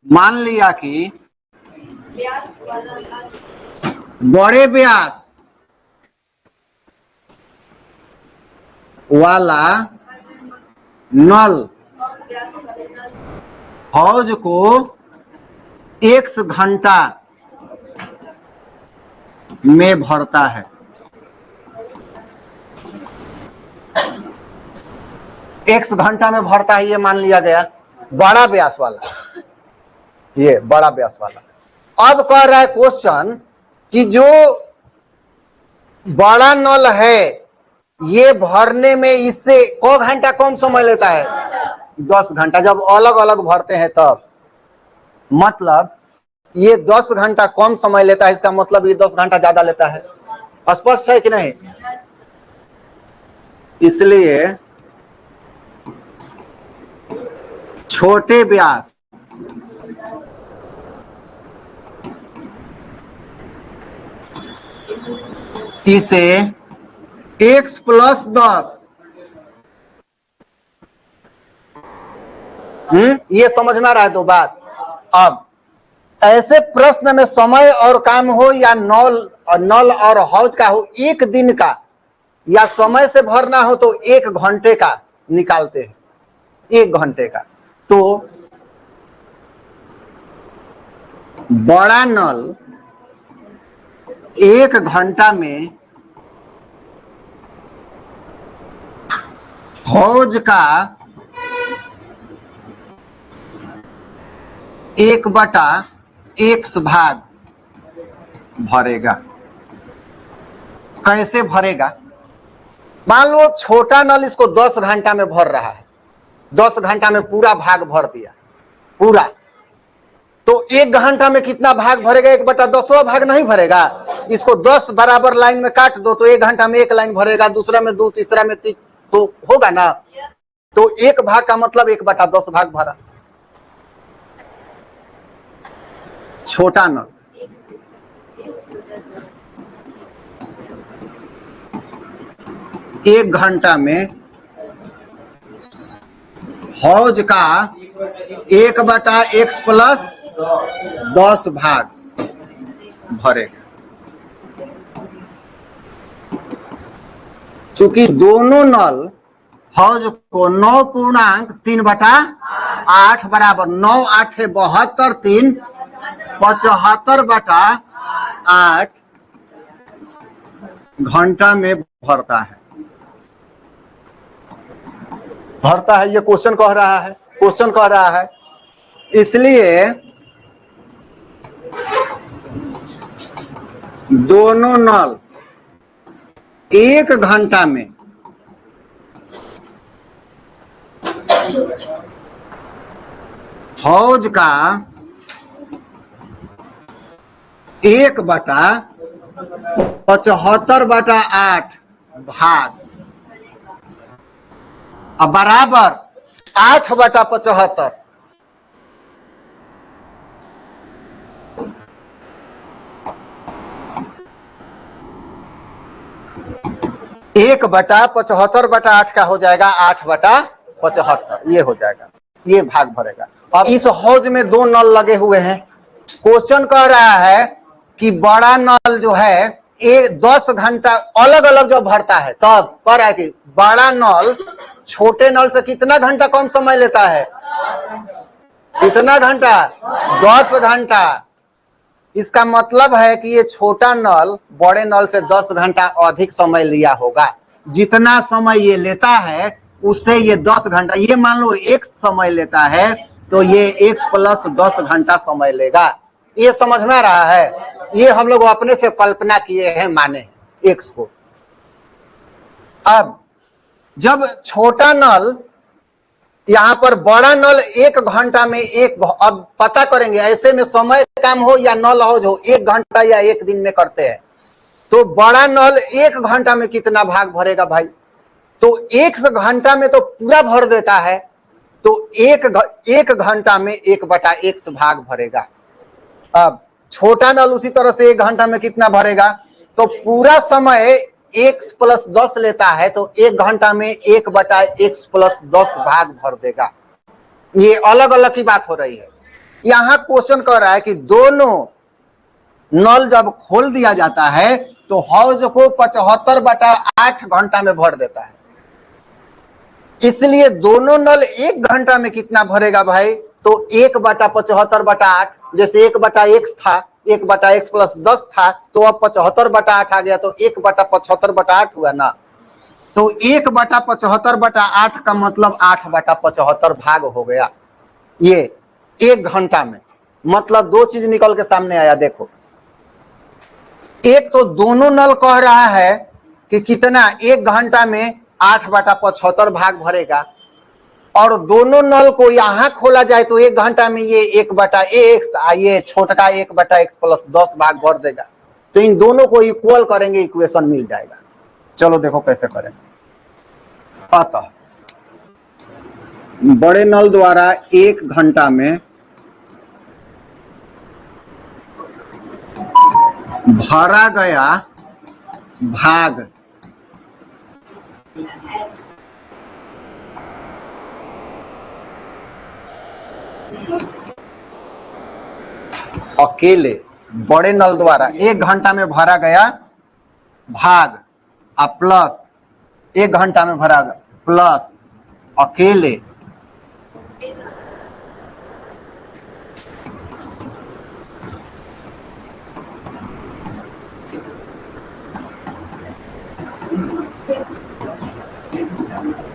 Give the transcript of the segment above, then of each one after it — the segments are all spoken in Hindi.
मान लिया कि बड़े व्यास वाला नल हौज को x घंटा में भरता है। x घंटा में भरता है, ये मान लिया गया बड़ा व्यास वाला, ये बड़ा व्यास वाला। अब कह रहा है क्वेश्चन कि जो बड़ा नल है ये भरने में इससे को घंटा कम समय लेता है, 10 घंटा। जब अलग अलग भरते हैं तब मतलब ये 10 घंटा कम समय लेता है, इसका मतलब ये 10 घंटा ज्यादा लेता है। स्पष्ट है कि नहीं? इसलिए छोटे व्यास इसे x + 10 ये समझ में आ रहा है? दो बात। अब ऐसे प्रश्न में समय और काम हो या नल और हौज का हो, एक दिन का या समय से भरना हो तो 1 घंटे का निकालते हैं, 1 घंटे का। तो बड़ा नल 1 घंटा में हौज का 1/x भाग भरेगा। कैसे भरेगा? मान लो छोटा नल इसको 10 घंटा में भर रहा है, 10 घंटा में पूरा भाग भर दिया पूरा, तो 1 घंटा में कितना भाग भरेगा? 1/10वां भाग नहीं भरेगा। इसको 10 बराबर लाइन में काट दो तो 1 घंटा में 1 लाइन भरेगा, दूसरा में 2, तीसरा में 3, तो होगा ना। तो 1 भाग का मतलब 1/10 भाग भरा। छोटा नल एक घंटा में हौज का 1/x + 10 भाग भरेगा। चूंकि दोनों नल हौज को 9.3/8 बराबर 9 8 72 3 75/8 घंटा में भरता है। ये क्वेश्चन कह रहा है। इसलिए दोनों नल 1 घंटा में हौज का 1/75/8 भाग बराबर 8/75। 1/75/8 का हो जाएगा 8/75, ये हो जाएगा, ये भाग भरेगा। अब इस हौज में 2 नल लगे हुए हैं। क्वेश्चन कह रहा है कि बड़ा नल जो है 10 घंटा अलग अलग जब भरता है तब कह रहा है कि बड़ा नल छोटे नल से कितना घंटा कम समय लेता है? कितना घंटा? 10 घंटा। इसका मतलब है कि ये छोटा नल बड़े नल से 10 घंटा अधिक समय लिया होगा। जितना समय ये लेता है उससे ये 10 घंटा, ये मान लो x समय लेता है तो ये x + 10 घंटा समय लेगा। ये समझ में आ रहा है? ये हम लोग अपने से कल्पना किए हैं, माने x को। अब जब छोटा नल यहाँ पर बड़ा नल 1 घंटा में अब पता करेंगे ऐसे में समय काम हो या नल हौज हो, 1 घंटा या 1 दिन में करते हैं, तो बड़ा नल 1 घंटा में कितना भाग भरेगा भाई? तो 1 घंटा में तो पूरा भर देता है, तो 1 घंटा में 1/x भाग भरेगा। अब छोटा नल उसी तरह से 1 घंटा में कितना भरेगा? तो पूरा समय x + 10 लेता है, तो 1 घंटा में 1/x + 10 भाग भर देगा। ये अलग अलग की बात हो रही है। यहां क्वेश्चन कर रहा है कि दोनों नल जब खोल दिया जाता है तो हौज को 75/8 घंटा में भर देता है। इसलिए दोनों नल 1 घंटा में कितना भरेगा भाई? तो 1/75/8, जैसे 1/x था, 1/x + 10 था, तो अब 75/8 आ गया, तो 1/75/8 हुआ ना। तो 1/75/8 का मतलब 8/75 भाग हो गया ये 1 घंटा में। मतलब दो चीज निकल के सामने आया, देखो। एक तो दोनों नल कह रहा है कि कितना 1 घंटा में 8/75 भाग भरेगा, और दोनों नल को यहां खोला जाए तो 1 घंटा में ये 1/x, ये छोटका 1/x + 10 भाग भर देगा। तो इन दोनों को इक्वल करेंगे, इक्वेशन मिल जाएगा। चलो देखो कैसे करें। अतः बड़े नल द्वारा 1 घंटा में भरा गया भाग अकेले बड़े नल द्वारा 1 घंटा में भरा गया भाग प्लस 1 घंटा में भरा प्लस अकेले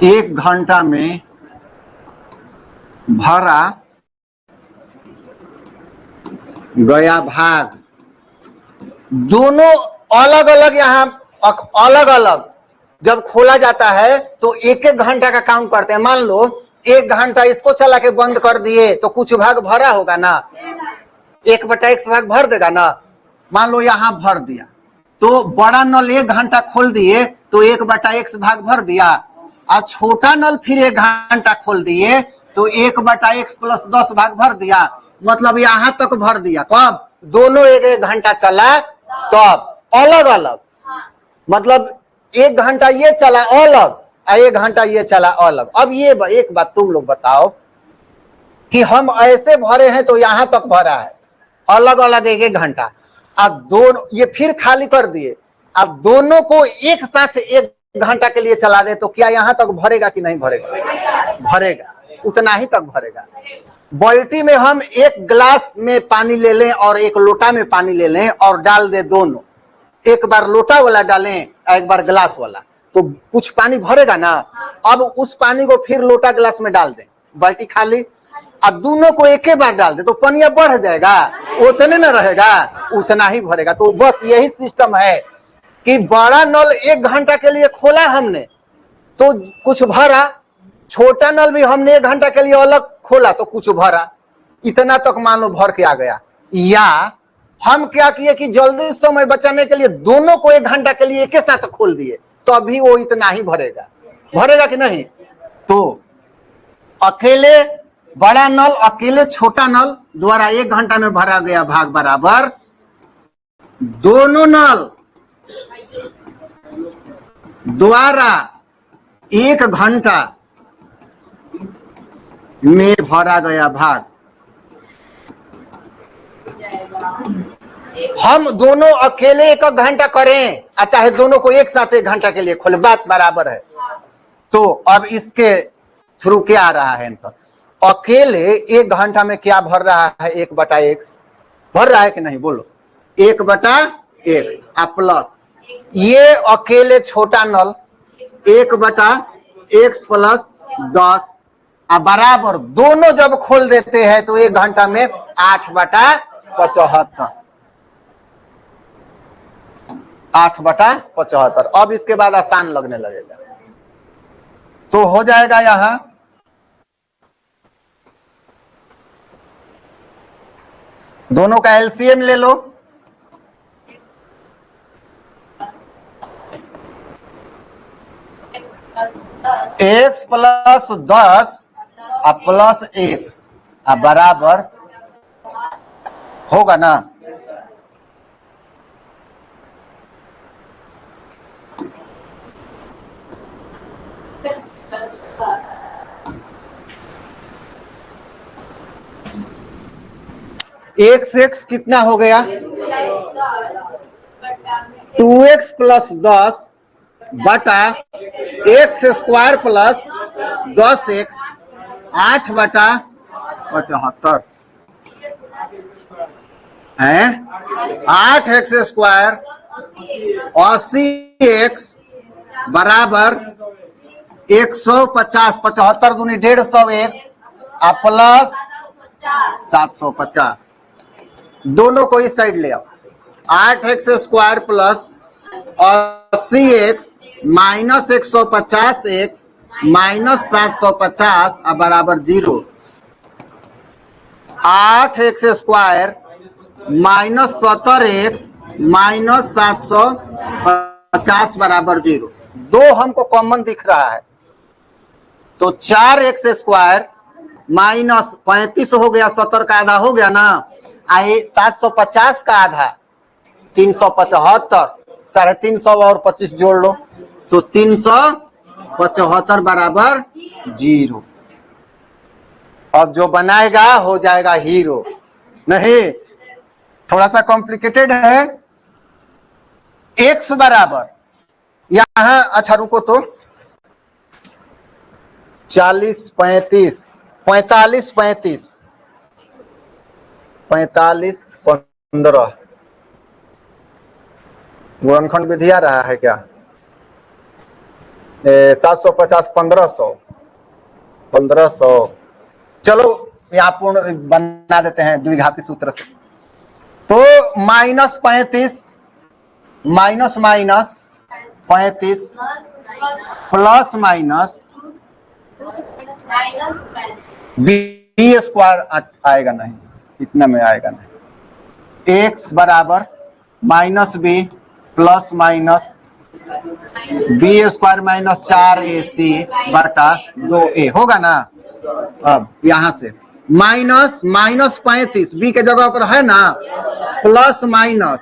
एक घंटा में भरा गया भाग। दोनों अलग अलग, यहां अलग अलग जब खोला जाता है तो 1-1 घंटा का काउंट करते हैं। मान लो 1 घंटा इसको चला के बंद कर दिए तो कुछ भाग भरा होगा ना, 1/x भाग भर देगा ना। मान लो यहां भर दिया तो बड़ा नल 1 घंटा खोल दिए तो 1/x भाग भर दिया, और छोटा नल फिर 1 घंटा खोल दिए तो 1/x + 10 भाग भर दिया। मतलब यहां तक भर दिया। कब? दोनों 1-1 घंटा चला तब अलग अलग, मतलब 1 घंटा ये चला अलग और 1 घंटा ये चला अलग। अब ये एक बात तुम लोग बताओ कि हम ऐसे भरे हैं तो यहां तक भरा है अलग अलग 1-1 घंटा, अब दोनों ये फिर खाली कर दिए, अब दोनों को एक साथ 1 घंटा के लिए चला दे तो क्या यहां तक भरेगा कि नहीं भरेगा? भरेगा, उतना ही तक भरेगा। बाल्टी में हम 1 गिलास में पानी ले लें और 1 लोटा में पानी ले लें और डाल दे दोनों, एक बार लोटा वाला डालें और एक बार गिलास वाला, तो कुछ पानी भरेगा ना। अब उस पानी को फिर लोटा गिलास में डाल दें, बाल्टी खाली, अब दोनों को एक ही बार डाल दे तो पनिया बढ़ जाएगा, उतने में रहेगा, उतना ही भरेगा। तो बस यही सिस्टम है कि बड़ा नल 1 घंटा के लिए खोला हमने तो कुछ भरा, छोटा नल भी हमने 1 घंटा के लिए अलग खोला तो कुछ भरा, इतना तक मान लो भर के आ गया। या हम क्या किए कि जल्दी समय बचाने के लिए दोनों को 1 घंटा के लिए एक साथ खोल दिए तो अभी वो इतना ही भरेगा। भरेगा कि नहीं? तो अकेले बड़ा नल अकेले छोटा नल द्वारा 1 घंटा में भरा गया भाग बराबर दोनों नल द्वारा 1 घंटा में भरा गया भाग। हम दोनों अकेले 1 घंटा करें और चाहे दोनों को एक साथ 1 घंटा के लिए खोले, बात बराबर है। तो अब इसके थ्रू क्या आ रहा है आंसर? अकेले 1 घंटा में क्या भर रहा है? 1/x भर रहा है कि नहीं? बोलो 1/x प्लस ये अकेले छोटा नल 1/x + 10 बराबर दोनों जब खोल देते हैं तो 1 घंटा में 8/75, 8/75। अब इसके बाद आसान लगने लगेगा, तो हो जाएगा यहां दोनों का एलसीएम ले लो, x + 10 प्लस x बराबर होगा ना। x कितना हो गया 2x प्लस 10 बटा एक्स स्क्वायर प्लस 10x 8 बटा 75 है 8x स्क्वायर 80x बराबर 150 75 दूनी 150 x प्लस 750 दोनों को इस साइड ले आओ 8x square plus 80x minus 150x minus 750 बराबर 0 8x square minus 70x minus 750 बराबर 0 दो हमको कॉमन दिख रहा है तो 4x स्क्वायर माइनस 35 हो गया 70 का आधा हो गया ना आए 750 का आधा 375 350 और 25 जोड़ लो तो 375 बराबर 0 अब जो बनाएगा हो जाएगा हीरो नहीं थोड़ा सा कॉम्प्लिकेटेड है x बराबर यहां अच्छा रुको तो 40 35 45 35 45 15 गुणनखंड विधि आ रहा है क्या 750 1500 1500 चलो यहाँ पूर्ण बना देते हैं द्विघाती सूत्र से तो minus 35 minus minus 35 plus minus B square आएगा नहीं इतना में आएगा नहीं एक्स बराबर minus B plus minus B square minus 4ac बटा 2a होगा ना अब यहां से माइनस माइनस 35 बी के जगह पर है ना plus minus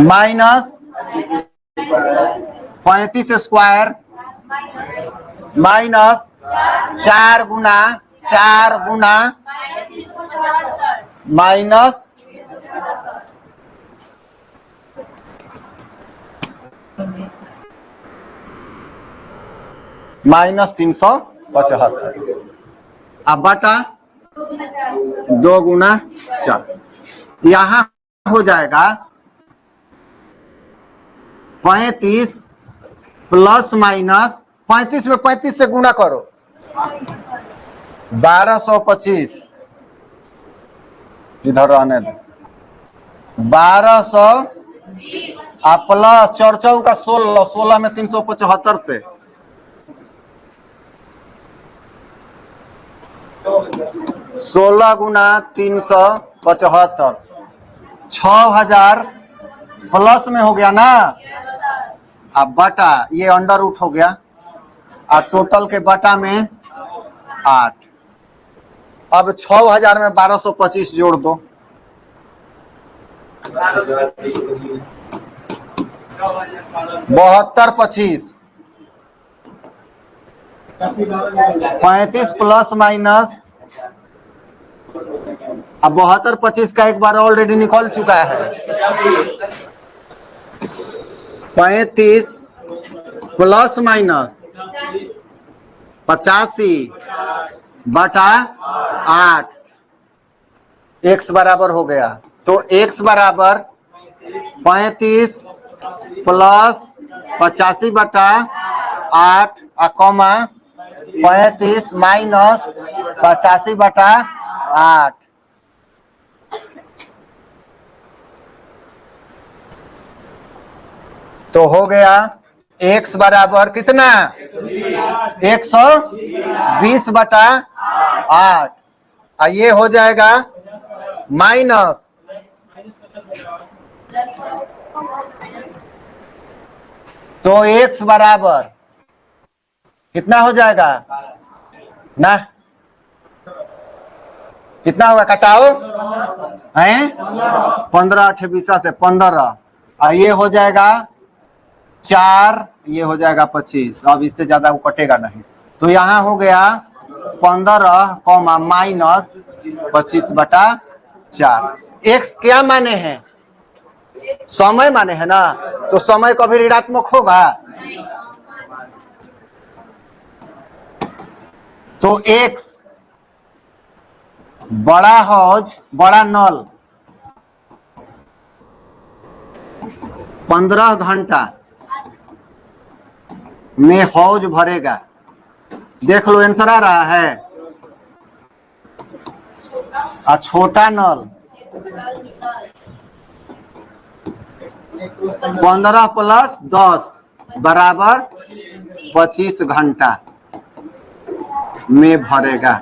minus 35 square minus 4 गुना माइनस माइनस 375 अब बटा 2 गुना 4 यहां हो जाएगा 35 प्लस माइनस 35 में 35 से गुना करो 1225 इधर रहने दो 1200 प्लस 4 का 16 में 375 से 16 गुना 375 6000 प्लस में हो गया ना अब बटा ये अंडर रूट हो गया और टोटल के बटा में 8 अब 6000 में 1225 जोड़ दो 7225 35 प्लस माइनस अब 7225 का एक बार ऑलरेडी निकल चुका है 35 प्लस माइनस 85 बटा 8 x बराबर हो गया तो x बराबर 35 प्लस 85 बटा 8 कॉमा 35 माइनस 85 बटा 8 तो हो गया x बराबर कितना 120 बटा 8 ये हो जाएगा माइनस तो x बराबर कितना हो जाएगा ना कितना होगा कटाओ हैं 15 28 से 15 और ये हो जाएगा 4 ये हो जाएगा 25 अब इससे ज्यादा वो कटेगा नहीं तो यहाँ हो गया 15 माइनस 25/4। एक्स क्या माने हैं? समय माने है ना, तो समय कभी ऋणात्मक होगा? तो एक्स बड़ा हौज बड़ा नल 15 घंटा में हौज भरेगा। देख लो आंसर आ रहा है। और छोटा नल 15 + 10 = 25 घंटा में भरेगा।